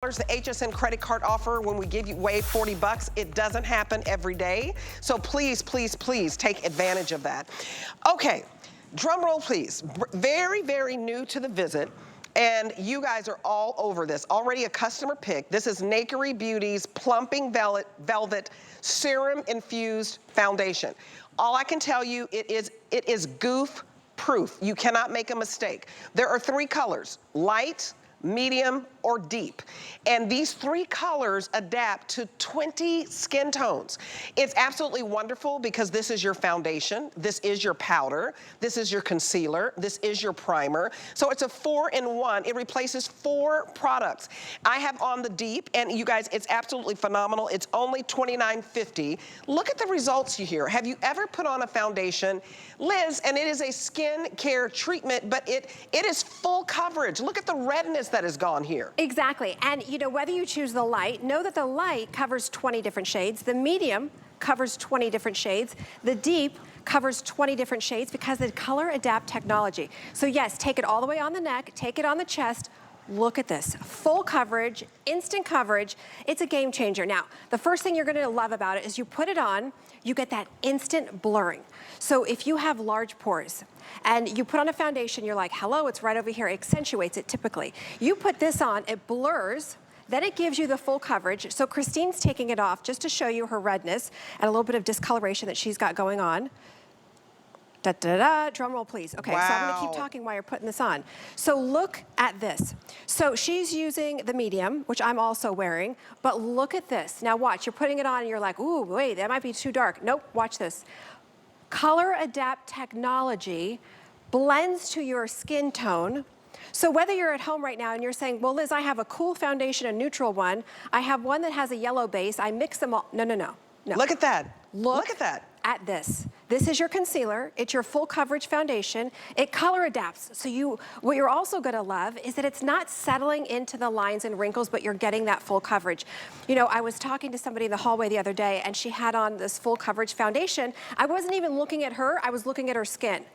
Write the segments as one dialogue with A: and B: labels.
A: The HSN credit card offer when we give you away 40 bucks, it doesn't happen every day. So please, please, please take advantage of that. Okay, drum roll please. Very, very new to the visit. And you guys are all over this. Already a customer pick. This is Nakery Beauty's Plumping Velvet Serum Infused Foundation. All I can tell you, it is goof proof. You cannot make a mistake. There are 3 colors: light, medium, or deep. And these 3 colors adapt to 20 skin tones. It's absolutely wonderful because this is your foundation, this is your powder, this is your concealer, this is your primer. So it's a 4-in-1. It replaces 4 products. I have on the deep, and you guys, it's absolutely phenomenal. It's only $29.50. Look at the results you hear. Have you ever put on a foundation, Liz, and it is a skin care treatment, but it is full coverage. Look at the redness that is gone here.
B: Exactly, and you know, whether you choose the light, know that the light covers 20 different shades, the medium covers 20 different shades, the deep covers 20 different shades because of the color adapt technology. So yes, take it all the way on the neck, take it on the chest. Look at this, full coverage, instant coverage. It's a game changer. Now, the first thing you're gonna love about it is you put it on, you get that instant blurring. So if you have large pores and you put on a foundation, you're like, hello, it's right over here, it accentuates it typically. You put this on, it blurs, then it gives you the full coverage. So Christine's taking it off just to show you her redness and a little bit of discoloration that she's got going on. Da, da, da, drum roll please. Okay, wow. So I'm gonna keep talking while you're putting this on. So look at this. So she's using the medium, which I'm also wearing, but look at this. Now watch, you're putting it on and you're like, ooh, wait, that might be too dark. Nope, watch this. Color adapt technology blends to your skin tone. So whether you're at home right now and you're saying, well, Liz, I have a cool foundation, a neutral one. I have one that has a yellow base. I mix them all. No, no, no. No.
A: Look at that. Look at that.
B: At this. This is your concealer. It's your full coverage foundation. It color adapts. So what you're also gonna love is that it's not settling into the lines and wrinkles, but you're getting that full coverage. You know, I was talking to somebody in the hallway the other day and she had on this full coverage foundation. I wasn't even looking at her, I was looking at her skin.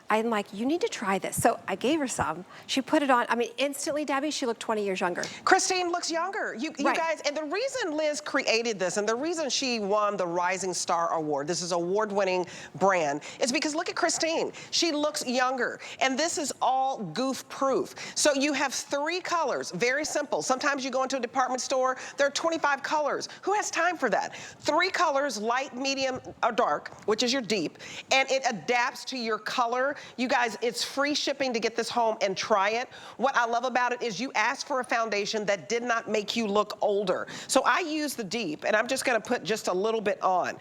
B: I'm like, you need to try this. So I gave her some. She put it on. I mean, instantly, Debbie, she looked 20 years younger.
A: Christine looks younger. You guys, and the reason Liz created this and the reason she won the Rising Star Award, this is an award-winning brand, is because look at Christine. She looks younger. And this is all goof-proof. So you have 3 colors, very simple. Sometimes you go into a department store, there are 25 colors. Who has time for that? 3 colors, light, medium, or dark, which is your deep, and it adapts to your color. You guys, it's free shipping to get this home and try it. What I love about it is you asked for a foundation that did not make you look older. So I use the deep, and I'm just gonna put just a little bit on.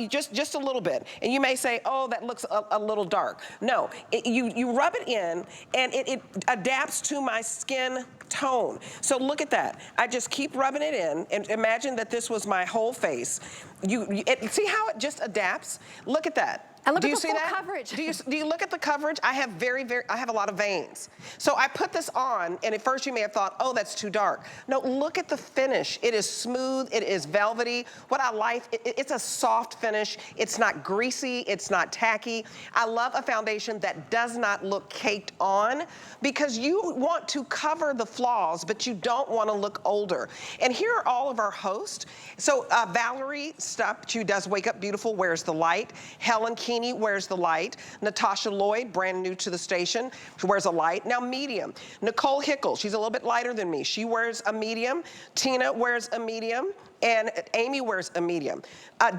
A: Just a little bit. And you may say, oh, that looks a little dark. No, you rub it in, and it adapts to my skin tone. So look at that. I just keep rubbing it in, and imagine that this was my whole face. See how it just adapts? Look at that.
B: And look at the full coverage.
A: Do you look at the coverage? I have I have a lot of veins. So I put this on, and at first you may have thought, oh, that's too dark. No, look at the finish. It is smooth, it is velvety. What I like, it's a soft finish. It's not greasy, it's not tacky. I love a foundation that does not look caked on because you want to cover the flaws, but you don't want to look older. And here are all of our hosts. So Valerie Stupp, who does Wake Up Beautiful, wears the light. Helen Keeney wears the light. Natasha Lloyd, brand new to the station, she wears a light. Now medium. Nicole Hickle, she's a little bit lighter than me. She wears a medium. Tina wears a medium. And Amy wears a medium.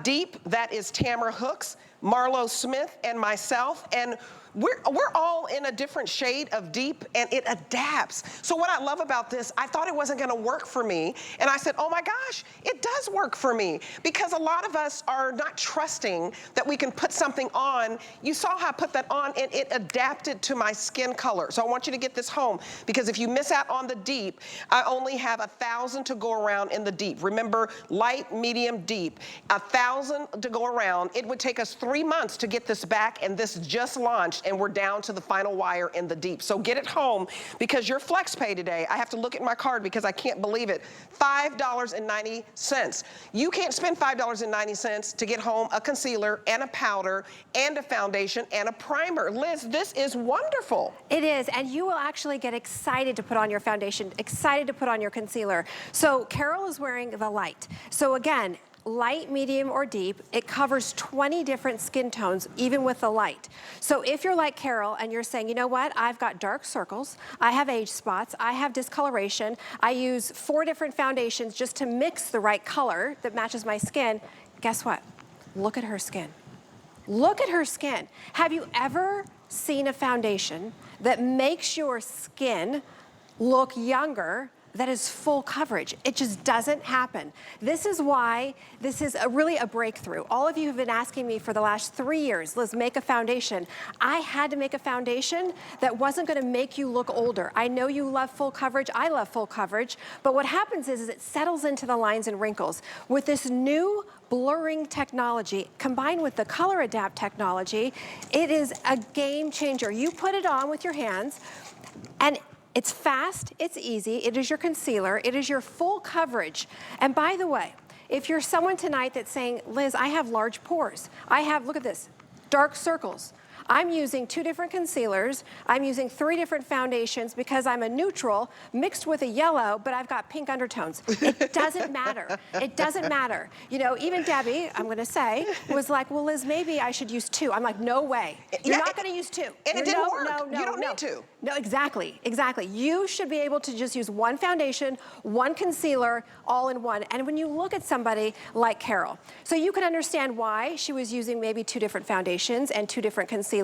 A: Deep, that is Tamara Hooks, Marlo Smith, and myself. And we're all in a different shade of deep, and it adapts. So what I love about this, I thought it wasn't gonna work for me, and I said, oh my gosh, it does work for me, because a lot of us are not trusting that we can put something on. You saw how I put that on, and it adapted to my skin color. So I want you to get this home, because if you miss out on the deep, I only have 1,000 to go around in the deep. Remember, light, medium, deep, 1,000 to go around. It would take us 3 months to get this back, and this just launched, and we're down to the final wire in the deep. So get it home, because your flex pay today, I have to look at my card because I can't believe it, $5.90. You can't spend $5.90 to get home a concealer and a powder and a foundation and a primer. Liz, this is wonderful.
B: It is, and you will actually get excited to put on your foundation, excited to put on your concealer. So Carol is wearing the light. So again, light, medium, or deep, it covers 20 different skin tones, even with the light. So if you're like Carol and you're saying, you know what, I've got dark circles, I have age spots, I have discoloration, I use 4 different foundations just to mix the right color that matches my skin, guess what? Look at her skin. Look at her skin. Have you ever seen a foundation that makes your skin look younger, that is full coverage? It just doesn't happen. This is why this is really a breakthrough. All of you have been asking me for the last 3 years, Liz, make a foundation. I had to make a foundation that wasn't gonna make you look older. I know you love full coverage, I love full coverage, but what happens is it settles into the lines and wrinkles. With this new blurring technology combined with the color adapt technology, it is a game changer. You put it on with your hands, and it's fast, it's easy, it is your concealer, it is your full coverage. And by the way, if you're someone tonight that's saying, Liz, I have large pores, I have, look at this, dark circles. I'm using 2 different concealers, I'm using 3 different foundations because I'm a neutral mixed with a yellow, but I've got pink undertones. It doesn't matter. It doesn't matter. You know, even Debbie, I'm gonna say, was like, well, Liz, maybe I should use 2. I'm like, no way. You're not gonna use 2.
A: And it didn't work.
B: No,
A: you don't need to.
B: No, exactly, exactly. You should be able to just use 1 foundation, 1 concealer, all in one. And when you look at somebody like Carol, so you can understand why she was using maybe 2 different foundations and 2 different concealers,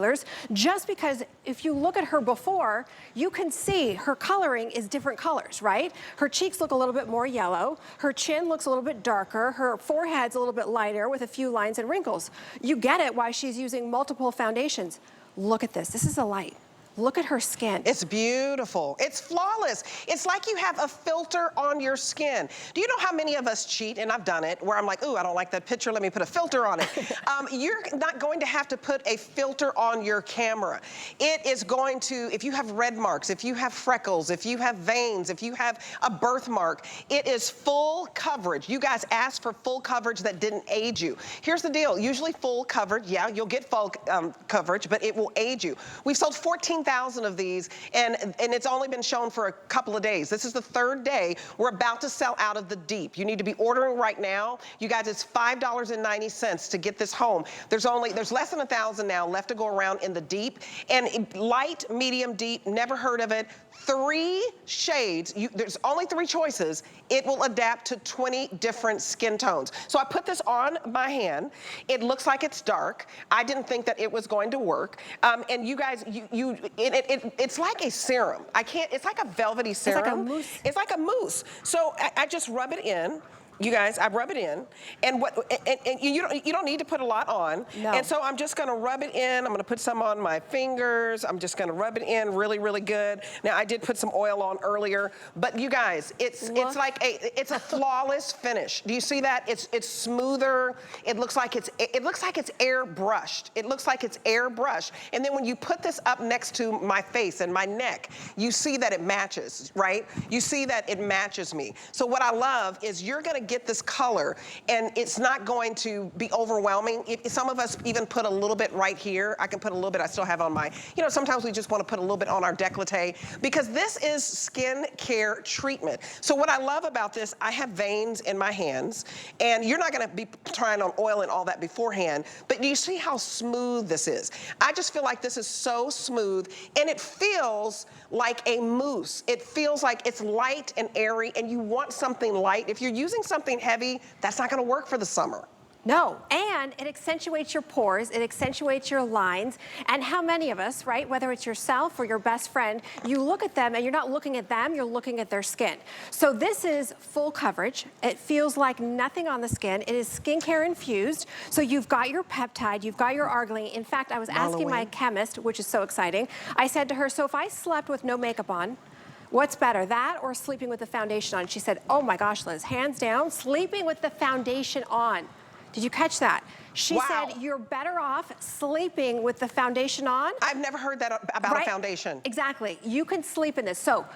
B: just because if you look at her before, you can see her coloring is different colors, right? Her cheeks look a little bit more yellow, her chin looks a little bit darker, her forehead's a little bit lighter with a few lines and wrinkles. You get it why she's using multiple foundations. Look at this, this is a light. Look at her skin.
A: It's beautiful. It's flawless. It's like you have a filter on your skin. Do you know how many of us cheat, and I've done it, where I'm like, ooh, I don't like that picture, let me put a filter on it. You're not going to have to put a filter on your camera. It is going to, if you have red marks, if you have freckles, if you have veins, if you have a birthmark, it is full coverage. You guys asked for full coverage that didn't age you. Here's the deal, usually full coverage, yeah, you'll get full coverage, but it will age you. We've sold 14,000 of these, and it's only been shown for a couple of days. This is the 3rd day. We're about to sell out of the deep. You need to be ordering right now. You guys, it's $5.90 to get this home. There's less than 1,000 now left to go around in the deep, and light, medium, deep, never heard of it. 3 shades, there's only 3 choices. It will adapt to 20 different skin tones. So I put this on my hand. It looks like it's dark. I didn't think that it was going to work. And you guys, it's like a serum. It's like a velvety serum.
B: It's like a mousse.
A: It's like a mousse. So I just rub it in. You guys, I rub it in, and you don't need to put a lot on.
B: No.
A: And so I'm just gonna rub it in. I'm gonna put some on my fingers. I'm just gonna rub it in really, really good. Now I did put some oil on earlier, but you guys, it's like it's a flawless finish. Do you see that? It's smoother. It looks like it's airbrushed. It looks like it's airbrushed. And then when you put this up next to my face and my neck, you see that it matches, right? You see that it matches me. So what I love is you're gonna get this color, and it's not going to be overwhelming. Some of us even put a little bit right here. I can put a little bit, I still have on my, sometimes we just want to put a little bit on our décolleté, because this is skin care treatment. So what I love about this, I have veins in my hands, and you're not gonna be trying on oil and all that beforehand, but do you see how smooth this is? I just feel like this is so smooth, and it feels like a mousse. It feels like it's light and airy, and you want something light. If you're using something heavy, that's not gonna work for the summer.
B: No, and it accentuates your pores, it accentuates your lines, and how many of us, right, whether it's yourself or your best friend, you look at them and you're not looking at them, you're looking at their skin. So this is full coverage. It feels like nothing on the skin. It is skincare infused. So you've got your peptide, you've got your arginine. In fact, I was asking my chemist, which is so exciting, I said to her, so if I slept with no makeup on, What's better, that or sleeping with the foundation on? She said, oh my gosh, Liz, hands down, sleeping with the foundation on. Did you catch that? She
A: Wow.
B: said you're better off sleeping with the foundation on.
A: I've never heard that about a foundation.
B: Exactly. You can sleep in this. So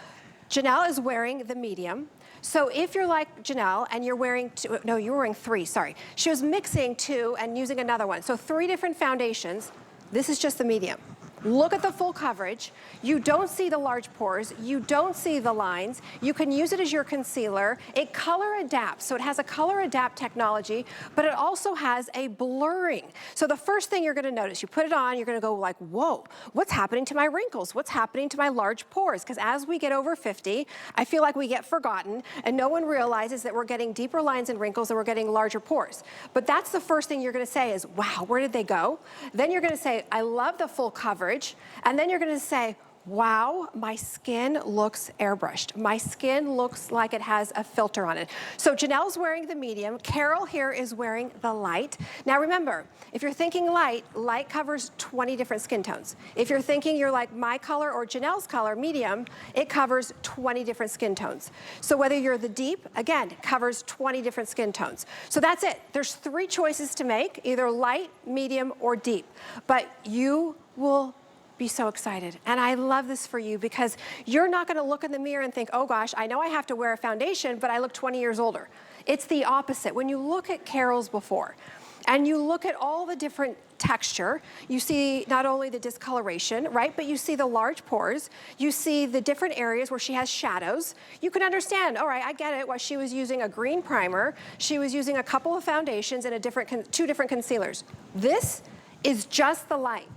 B: Janelle is wearing the medium. So if you're like Janelle and you're wearing two, no, you're wearing three, sorry. She was mixing two and using another one. So 3 different foundations. This is just the medium. Look at the full coverage. You don't see the large pores. You don't see the lines. You can use it as your concealer. It color adapts. So it has a color adapt technology, but it also has a blurring. So the first thing you're gonna notice, you put it on, you're gonna go like, whoa, what's happening to my wrinkles? What's happening to my large pores? Because as we get over 50, I feel like we get forgotten and no one realizes that we're getting deeper lines and wrinkles and we're getting larger pores. But that's the first thing you're gonna say is, wow, where did they go? Then you're gonna say, I love the full coverage. And then you're gonna say, wow, my skin looks airbrushed. My skin looks like it has a filter on it. So Janelle's wearing the medium. Carol here is wearing the light. Now remember, if you're thinking light, light covers 20 different skin tones. If you're thinking you're like my color or Janelle's color, medium, it covers 20 different skin tones. So whether you're the deep, again, covers 20 different skin tones. So that's it. There's 3 choices to make, either light, medium, or deep. But you will be so excited. And I love this for you because you're not gonna look in the mirror and think, oh gosh, I know I have to wear a foundation, but I look 20 years older. It's the opposite. When you look at Carol's before, and you look at all the different texture, you see not only the discoloration, right, but you see the large pores, you see the different areas where she has shadows. You can understand, all right, I get it, why she was using a green primer, she was using a couple of foundations and 2 different concealers. This is just the light.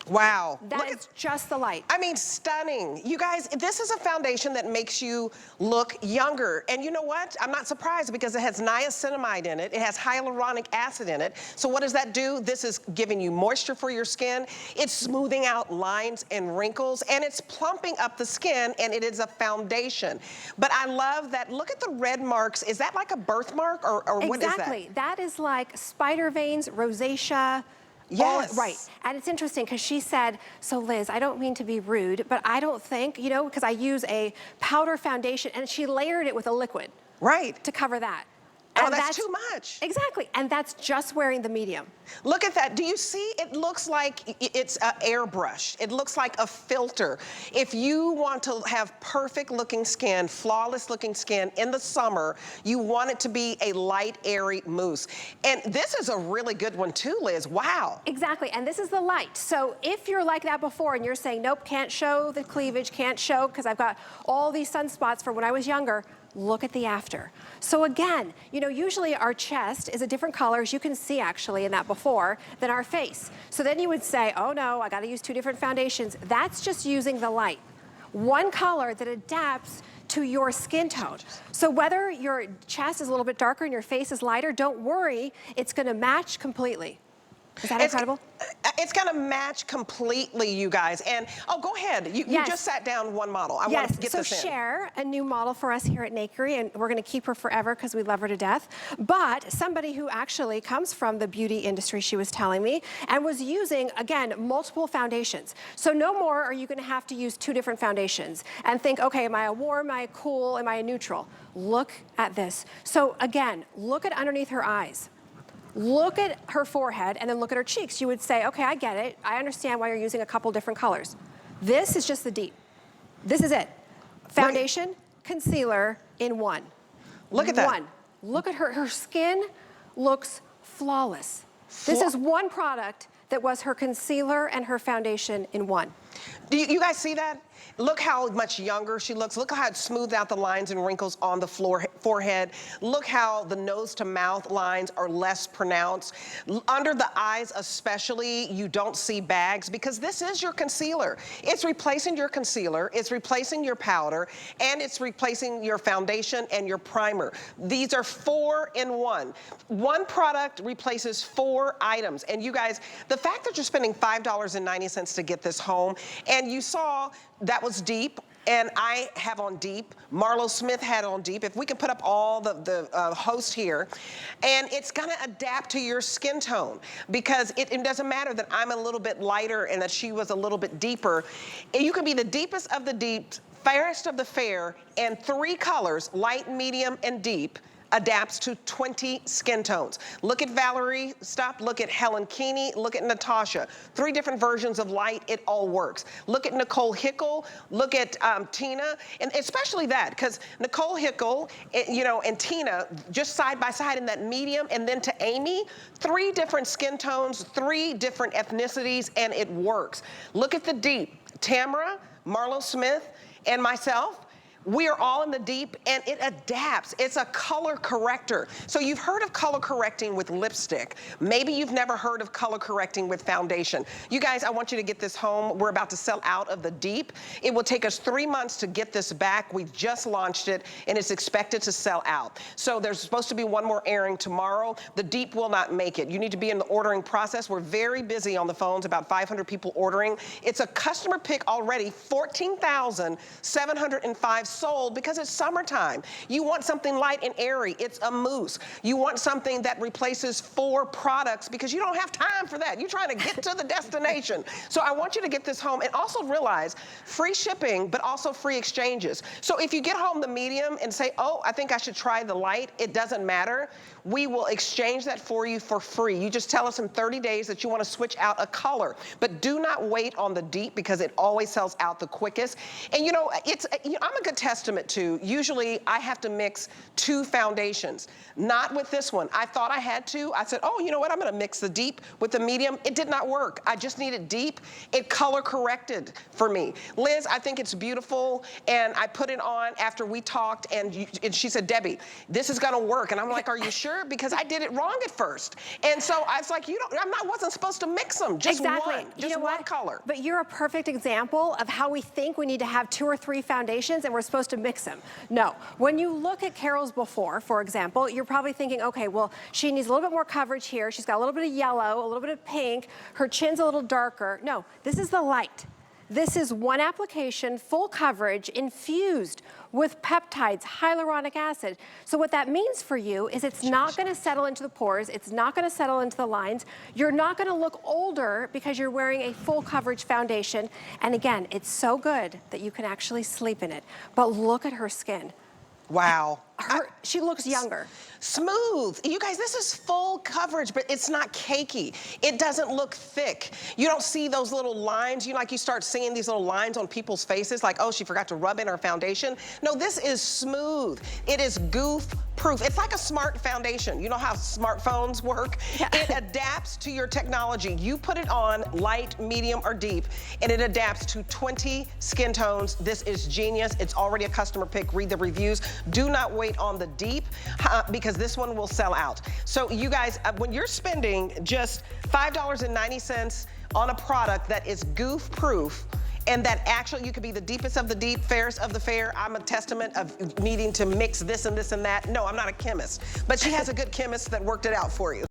A: Wow.
B: That is just the light.
A: I mean, stunning. You guys, this is a foundation that makes you look younger. And you know what? I'm not surprised because it has niacinamide in it. It has hyaluronic acid in it. So what does that do? This is giving you moisture for your skin. It's smoothing out lines and wrinkles, and it's plumping up the skin, and it is a foundation. But I love that. Look at the red marks. Is that like a birthmark, or what is that?
B: Exactly. That is like spider veins, rosacea.
A: Yes.
B: Right. And it's interesting because she said, so Liz, I don't mean to be rude, but I don't think, you know, because I use a powder foundation, and she layered it with a liquid.
A: Right.
B: To cover that.
A: Oh,
B: And
A: that's too much.
B: Exactly. And that's just wearing the medium.
A: Look at that. Do you see? It looks like it's airbrushed. It looks like a filter. If you want to have perfect looking skin, flawless looking skin in the summer, you want it to be a light, airy mousse. And this is a really good one too, Liz. Wow.
B: Exactly. And this is the light. So if you're like that before and you're saying, nope, can't show the cleavage, can't show because I've got all these sunspots from when I was younger, look at the after. So again, you know, usually our chest is a different color, as you can see actually in that before, than our face. So then you would say, oh no, I gotta use 2 different foundations. That's just using the light. One color that adapts to your skin tone. So whether your chest is a little bit darker and your face is lighter, don't worry, it's gonna match completely. Is that incredible?
A: It's gonna match completely, you guys. And, oh, go ahead. You just sat down one model. I want to get this in.
B: So Cher, a new model for us here at Nakery, and we're gonna keep her forever because we love her to death. But somebody who actually comes from the beauty industry, she was telling me, and was using, again, multiple foundations. So no more are you gonna have to use 2 different foundations and think, okay, am I a warm, am I a cool, am I a neutral? Look at this. So again, look at underneath her eyes. Look at her forehead and then look at her cheeks. You would say, okay, I get it. I understand why you're using a couple different colors. This is just the deep. This is it. Foundation, concealer in one.
A: Look at that.
B: One. Look at her skin looks flawless. This is one product that was her concealer and her foundation in one.
A: Do you guys see that? Look how much younger she looks. Look how it smoothed out the lines and wrinkles on the forehead. Look how the nose to mouth lines are less pronounced. Under the eyes especially, you don't see bags because this is your concealer. It's replacing your concealer, it's replacing your powder, and it's replacing your foundation and your primer. These are 4 in 1. One product replaces 4 items. And you guys, the fact that you're spending $5.90 to get this home, and you saw that was deep, and I have on deep. Marlo Smith had on deep. If we can put up all the hosts here, and it's gonna adapt to your skin tone because it doesn't matter that I'm a little bit lighter and that she was a little bit deeper. You can be the deepest of the deep, fairest of the fair, and 3 colors, light, medium, and deep, adapts to 20 skin tones. Look at Valerie, stop, look at Helen Keeney, look at Natasha. 3 different versions of light, it all works. Look at Nicole Hickle, look at Tina, and especially that, because Nicole Hickle, and Tina, just side by side in that medium, and then to Amy, 3 different skin tones, 3 different ethnicities, and it works. Look at the deep. Tamara, Marlo Smith, and myself, we are all in the deep, and it adapts. It's a color corrector. So you've heard of color correcting with lipstick. Maybe you've never heard of color correcting with foundation. You guys, I want you to get this home. We're about to sell out of the deep. It will take us 3 months to get this back. We've just launched it, and it's expected to sell out. So there's supposed to be one more airing tomorrow. The deep will not make it. You need to be in the ordering process. We're very busy on the phones, about 500 people ordering. It's a customer pick already, 14,705 sold because it's summertime. You want something light and airy. It's a mousse. You want something that replaces 4 products because you don't have time for that. You're trying to get to the destination. So I want you to get this home and also realize free shipping, but also free exchanges. So if you get home the medium and say, oh, I think I should try the light, it doesn't matter. We will exchange that for you for free. You just tell us in 30 days that you want to switch out a color, but do not wait on the deep because it always sells out the quickest. And I'm a good testament to, usually I have to mix 2 foundations. Not with this one. I thought I had to. I said, oh, you know what? I'm going to mix the deep with the medium. It did not work. I just needed deep. It color corrected for me. Liz, I think it's beautiful, and I put it on after we talked, and she said, Debbie, this is going to work. And I'm like, are you sure? Because I did it wrong at first. And so I was like, I wasn't supposed to mix them. Just
B: exactly.
A: one color.
B: But you're a perfect example of how we think we need to have 2 or 3 foundations and we're supposed to mix them. No. When you look at Carol's before, for example, you're probably thinking, okay, well, she needs a little bit more coverage here. She's got a little bit of yellow, a little bit of pink. Her chin's a little darker. No, this is the light. This is one application, full coverage, infused with peptides, hyaluronic acid. So what that means for you is it's not gonna settle into the pores, it's not gonna settle into the lines, you're not gonna look older because you're wearing a full coverage foundation. And again, it's so good that you can actually sleep in it. But look at her skin.
A: Wow.
B: She looks younger.
A: Smooth. You guys, this is full coverage, but it's not cakey. It doesn't look thick. You don't see those little lines. You start seeing these little lines on people's faces like, oh, she forgot to rub in her foundation. No, this is smooth. It is goof proof. It's like a smart foundation. You know how smartphones work? Yeah. It adapts to your technology. You put it on light, medium, or deep, and it adapts to 20 skin tones. This is genius. It's already a customer pick. Read the reviews. Do not wait on the deep because this one will sell out. So you guys, when you're spending just $5.90 on a product that is goof proof, and that actually you could be the deepest of the deep, fairest of the fair. I'm a testament of needing to mix this and this and that. No, I'm not a chemist, but she has a good chemist that worked it out for you.